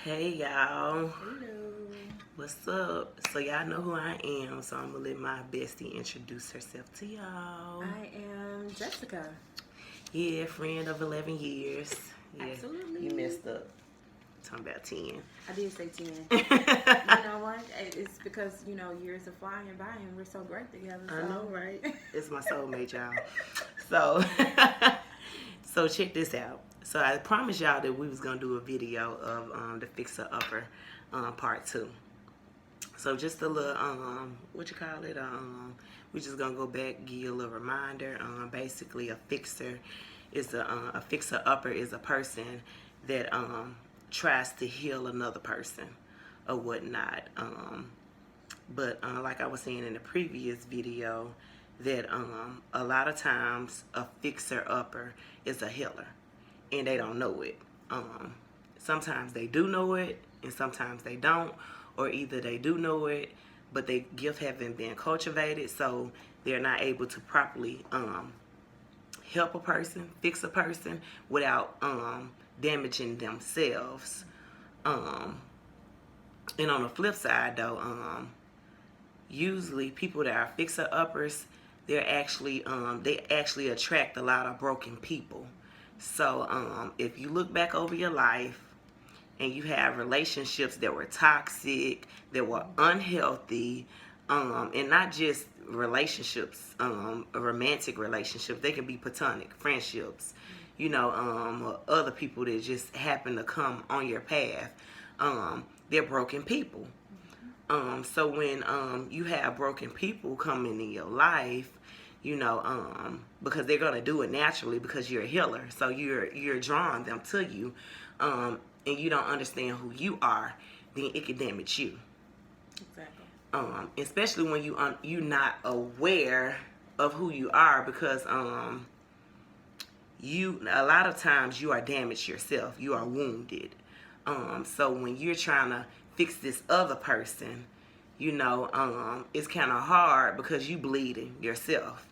Hey y'all, Hello. what's up? So y'all know who I am, so I'm gonna let my bestie introduce herself to y'all. I am Jessica. Yeah, friend of 11 years. Yeah, you Absolutely. messed up. Talking about 10. I did say 10. You know what? It's because, years are flying by and we're so great together. I know, right? So, It's my soulmate, y'all. So, so check this out. So I promised y'all that we was gonna do a video of the Fixer Upper part 2. So just a little what you call it? We just gonna go back, give you a little reminder. Basically, a fixer is a fixer upper is a person that tries to heal another person or whatnot. But like I was saying in the previous video, that a lot of times a fixer upper is a healer, and they don't know it. Sometimes they do know it, and sometimes they don't, or either they do know it, but their gift haven't been cultivated, so they're not able to properly help a person, fix a person without damaging themselves. Um, and on the flip side, though, usually people that are fixer uppers, they actually attract a lot of broken people. So if you look back over your life and you have relationships that were toxic, that were unhealthy, and not just relationships, romantic relationships, they can be platonic friendships, or other people that just happen to come on your path. They're broken people. So when you have broken people coming in your life, because they're gonna do it naturally because you're a healer, so you're drawing them to you, and you don't understand who you are, then it can damage you. exactly. Especially when you're not aware of who you are, because you a lot of times you are damaged yourself, you are wounded. So when you're trying to fix this other person, it's kind of hard because you bleeding yourself,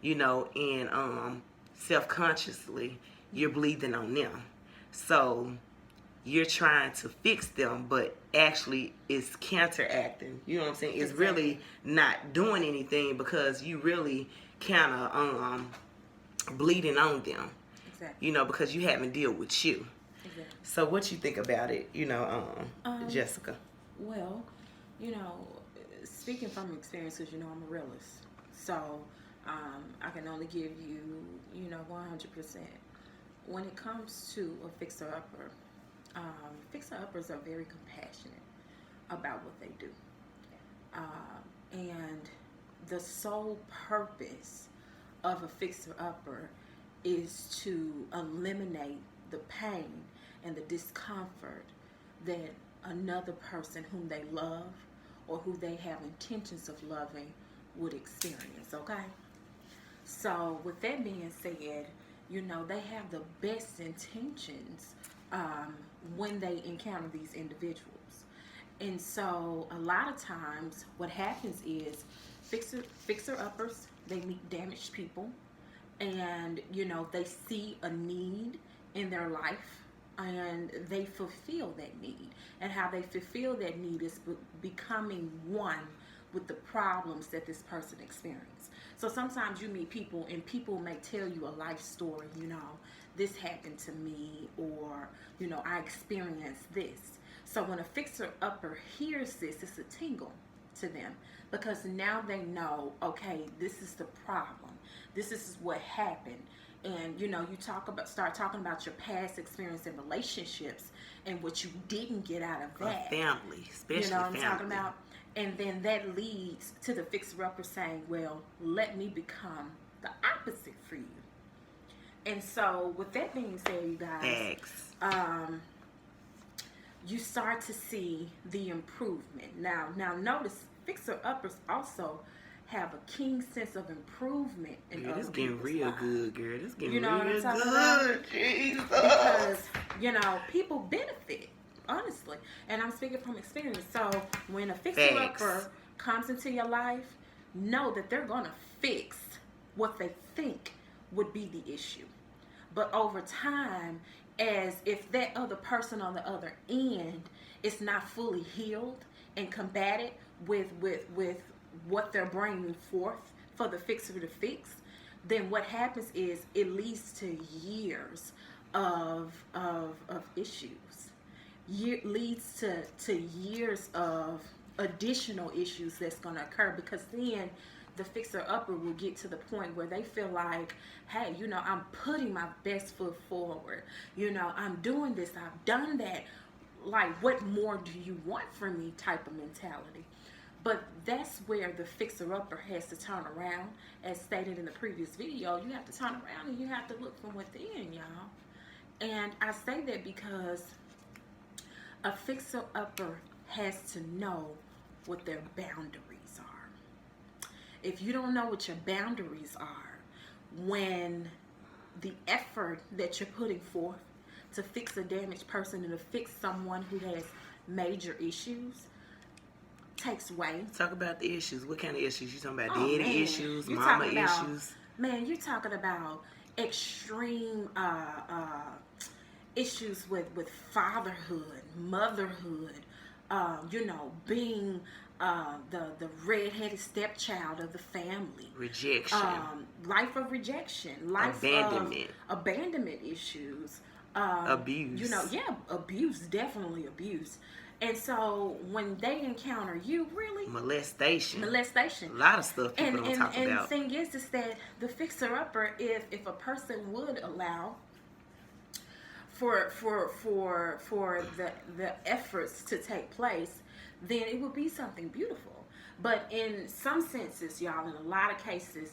and self-consciously you're bleeding on them. So you're trying to fix them, but actually it's counteracting. You know what I'm saying? It's Exactly. really not doing anything because you really kind of bleeding on them. Exactly. Because you haven't dealt with you. Exactly. So what you think about it? Um, Jessica. well, you know, speaking from experience, because, I'm a realist. So, I can only give you, 100%. When it comes to a fixer-upper, fixer-uppers are very compassionate about what they do. And the sole purpose of a fixer upper is to eliminate the pain and the discomfort that another person whom they love or who they have intentions of loving would experience, okay? So, with that being said, they have the best intentions um, when they encounter these individuals. And so, a lot of times, what happens is fixer uppers they meet damaged people, and they see a need in their life, and they fulfill that need. And how they fulfill that need is becoming one with the problems that this person experienced. So sometimes you meet people and people may tell you a life story, this happened to me, or I experienced this. So when a fixer upper hears this, it's a tingle to them, because now they know, okay, this is the problem, this is what happened. And you start talking about your past experience in relationships and what you didn't get out of A that. family, especially You know what I'm talking family. about? And then that leads to the fixer upper saying, well, let me become the opposite for you. And so, with that being said, you guys, Facts. um, you start to see the improvement. Now notice fixer uppers also have a keen sense of improvement in Girl, this other getting people's real lives. good, girl. This You getting know what I'm real talking about? good. Jesus. Because people benefit, honestly, and I'm speaking from experience. So when a fixer Facts. upper comes into your life, know that they're gonna fix what they think would be the issue. But over time, as if that other person on the other end is not fully healed and combated with what they're bringing forth for the fixer to fix, then what happens is it leads to years of issues. Leads to years of additional issues that's going to occur, because then the fixer-upper will get to the point where they feel like, hey, you know, I'm putting my best foot forward. You know, I'm doing this, I've done that. Like, what more do you want from me type of mentality. But that's where the fixer-upper has to turn around. As stated in the previous video, you have to turn around and you have to look from within, y'all. And I say that because a fixer-upper has to know what their boundaries are. If you don't know what your boundaries are, when the effort that you're putting forth to fix a damaged person and to fix someone who has major issues takes away. Talk about the issues. What kind of issues? You talking about Oh, daddy man. issues, You're mama talking about- issues? Man, you're talking about extreme issues with fatherhood, motherhood, you know, being the redheaded stepchild of the family. Rejection. Life of rejection. Life Abandonment. of abandonment issues. Abuse. You know, yeah, abuse, definitely abuse. And so when they encounter you, really, Molestation. molestation. A lot of stuff people don't talk And the about. thing is that the fixer-upper, if a person would allow for the efforts to take place, then it would be something beautiful. But in some senses, y'all, in a lot of cases,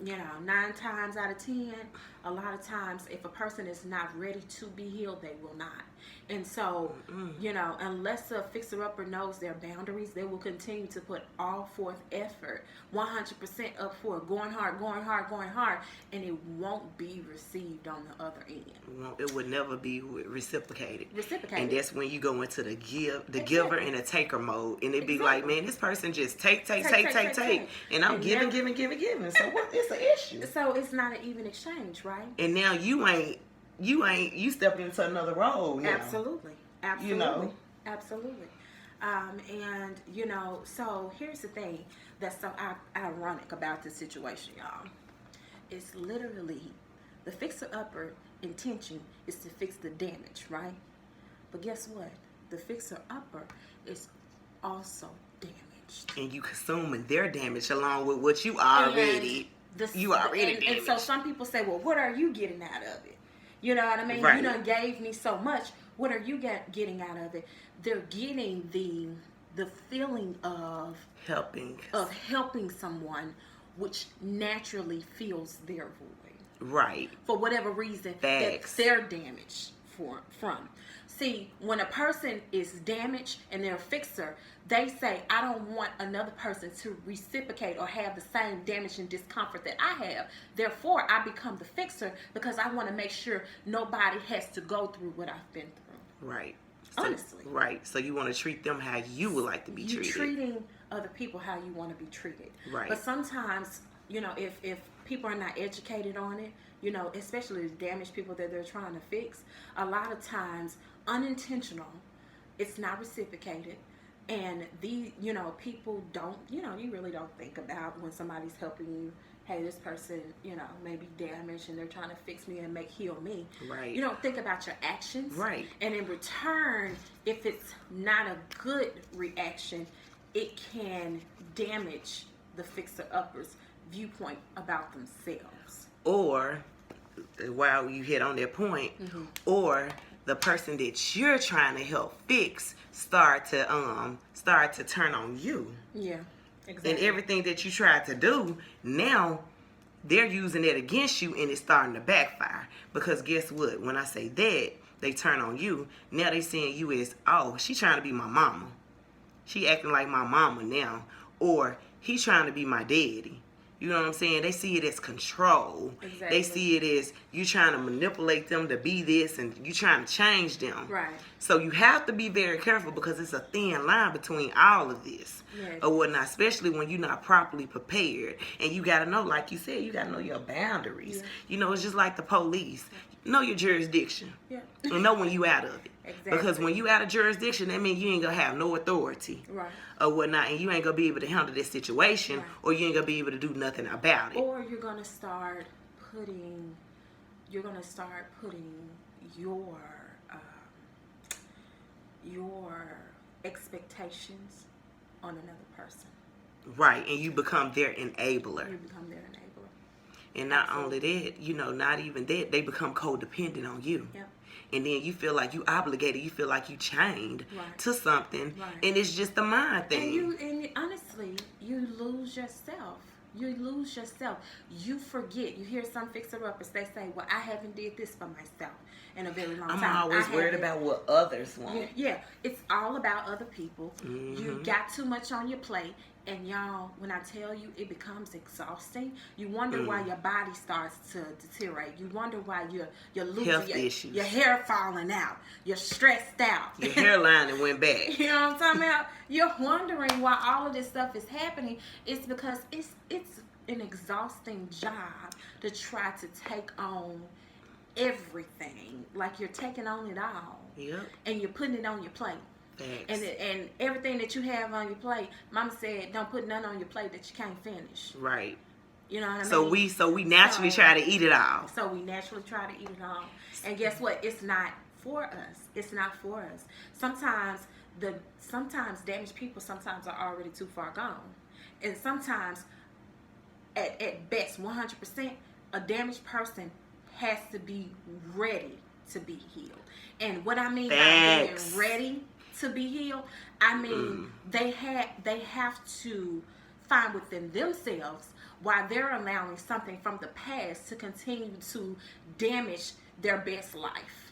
you know, 9 times out of 10, a lot of times, if a person is not ready to be healed, they will not. And so, you know, unless a fixer-upper knows their boundaries, they will continue to put all forth effort, 100% up for it, going hard, and it won't be received on the other end. It would never be reciprocated. Reciprocated. And that's when you go into the giver and the taker mode. And it'd be like, man, this person just take. And I'm And giving. now- So what is the issue? So it's not an even exchange, right? And now you stepped into another role now. Absolutely. You know? Absolutely. And, you know, so here's the thing that's so ironic about this situation, y'all. It's literally the fixer-upper intention is to fix the damage, right? But guess what? The fixer-upper is also damaged. And you consuming their damage along with what you already damaged. And so some people say, well, what are you getting out of it? You know what I mean? Right. You done gave me so much. What are you getting out of it? They're getting the feeling of helping someone, which naturally fills their void. Right. For whatever reason Facts. that they're damaged from. See, when a person is damaged and they're a fixer, they say, I don't want another person to reciprocate or have the same damage and discomfort that I have. Therefore, I become the fixer because I want to make sure nobody has to go through what I've been through. Right. Honestly. Right. So you want to treat them how you would like to be treated. You're treating other people how you want to be treated. Right. But sometimes, you know, if people are not educated on it, you know, especially the damaged people that they're trying to fix, a lot of times unintentional, it's not reciprocated. And you know, people don't, you know, you really don't think about when somebody's helping you, hey, this person, you know, may be damaged and they're trying to fix me and heal me. Right. You don't think about your actions. Right. And in return, if it's not a good reaction, it can damage the fixer-upper's viewpoint about themselves. Or, while you hit on that point, or the person that you're trying to help fix start to turn on you. Yeah, exactly. And everything that you tried to do, now they're using it against you and it's starting to backfire. Because guess what? When I say that, they turn on you. Now they seeing you as, oh, she trying to be my mama. She acting like my mama now. Or he trying to be my daddy. You know what I'm saying? They see it as control. Exactly. They see it as you trying to manipulate them to be this, and you trying to change them. Right. So you have to be very careful, because it's a thin line between all of this. Yes. Or whatnot, especially when you're not properly prepared. And you got to know, like you said, you got to know your boundaries. Yeah. You know, it's just like the police. Know your jurisdiction. Yeah. And know when you out of it. Exactly. Because when you out of jurisdiction, that means you ain't going to have no authority. Right. Or whatnot. And you ain't going to be able to handle this situation. Right. Or you ain't going to be able to do nothing about it. Or you're gonna start putting your expectations on another person. Right. And you become their enabler. You become their enabler. And not Absolutely. only that, you know, not even that, they become codependent on you. Yep. And then you feel like you obligated, you feel like you chained Right. to something, Right. and it's just a mind thing. And honestly, you lose yourself. You lose yourself. You forget. You hear some fixer-uppers, they say, well, I haven't did this for myself in a very long I'm time. always I worried haven't- about what others want. Yeah, it's all about other people. Mm-hmm. You got too much on your plate. And y'all, when I tell you it becomes exhausting, you wonder why your body starts to deteriorate. You wonder why you're losing Health issues. your hair falling out. You're stressed out. Your hairline that went back. You know what I'm talking about? You're wondering why all of this stuff is happening. It's because it's an exhausting job to try to take on everything. Like you're taking on it all. Yep. And you're putting it on your plate. Facts. And everything that you have on your plate, Mama said, don't put none on your plate that you can't finish. Right. You know what I mean? So we naturally try to eat it all. So we naturally try to eat it all. And guess what? It's not for us. It's not for us. Sometimes damaged people sometimes are already too far gone. And sometimes at best 100% a damaged person has to be ready to be healed. And what I mean by being ready to be healed, I mean they have to find within themselves why they're allowing something from the past to continue to damage their best life.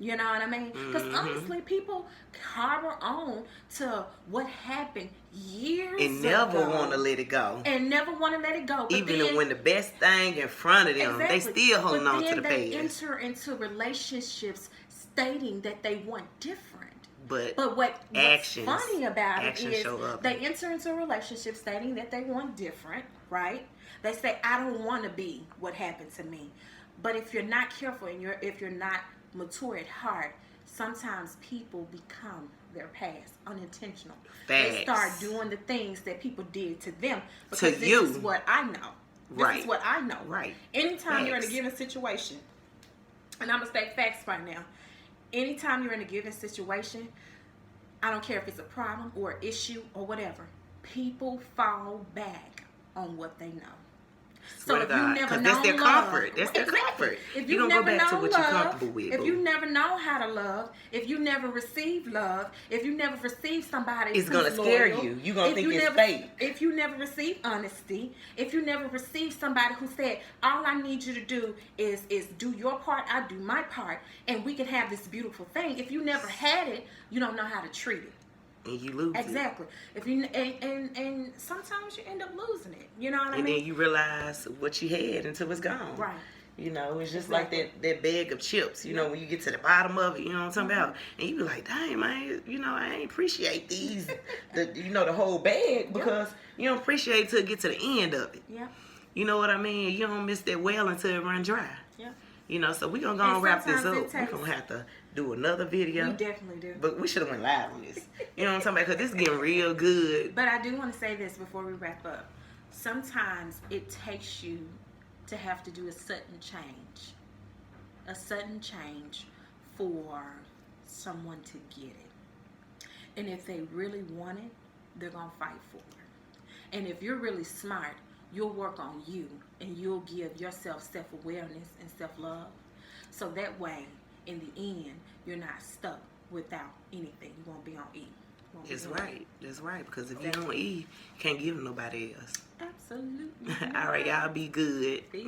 You know what I mean? Because honestly, people harbor on to what happened years And never ago. want to let it go. And never want to let it go. But Even then, when the best thing in front of them, they still holding on to the they past. enter into relationships stating that they want different. But what's actions, funny about it is show up. they enter into a relationship stating that they want different, right? They say, I don't want to be what happened to me. But if you're not careful and if you're not mature at heart, sometimes people become their past, unintentional. They start doing the things that people did to them because this is what I know. This is what I know. Right. Anytime you're in a given situation, and I'm going to state facts right now. Anytime you're in a given situation, I don't care if it's a problem or an issue or whatever, people fall back on what they know. So if you never know that's their comfort. That's their comfort. If you you don't never go back to know what love, you're comfortable with. if you never know how to love, if you never receive love, if you never receive somebody it's who's gonna scare loyal, you. You're gonna think it's never, fake. If you never receive honesty, if you never receive somebody who said, all I need you to do is do your part, I do my part, and we can have this beautiful thing. If you never had it, you don't know how to treat it. And you lose Exactly. If you and sometimes you end up losing it. You know what I and mean? then you realize what you had until it's gone. Right. You know, it's just like that bag of chips, you know, when you get to the bottom of it, you know what I'm talking about? And you be like, dang, man, you know, I ain't appreciate these, the whole bag, because you don't appreciate it till it get to the end of it. Yeah. You know what I mean? You don't miss that well until it run dry. Yeah. You know, so we gonna go and wrap this up. sometimes We're gonna have to do another video. We definitely do. But we should have went live on this. You know what I'm talking about? Because this is getting real good. But I do want to say this before we wrap up. Sometimes it takes you to have to do a sudden change for someone to get it. And if they really want it, they're going to fight for it. And if you're really smart, you'll work on you and you'll give yourself self-awareness and self-love. So that way, in the end, you're not stuck without anything. You won't be on E. That's right. That's right. Because if you don't eat, you can't give nobody else. Absolutely. All right, y'all be good. Peace.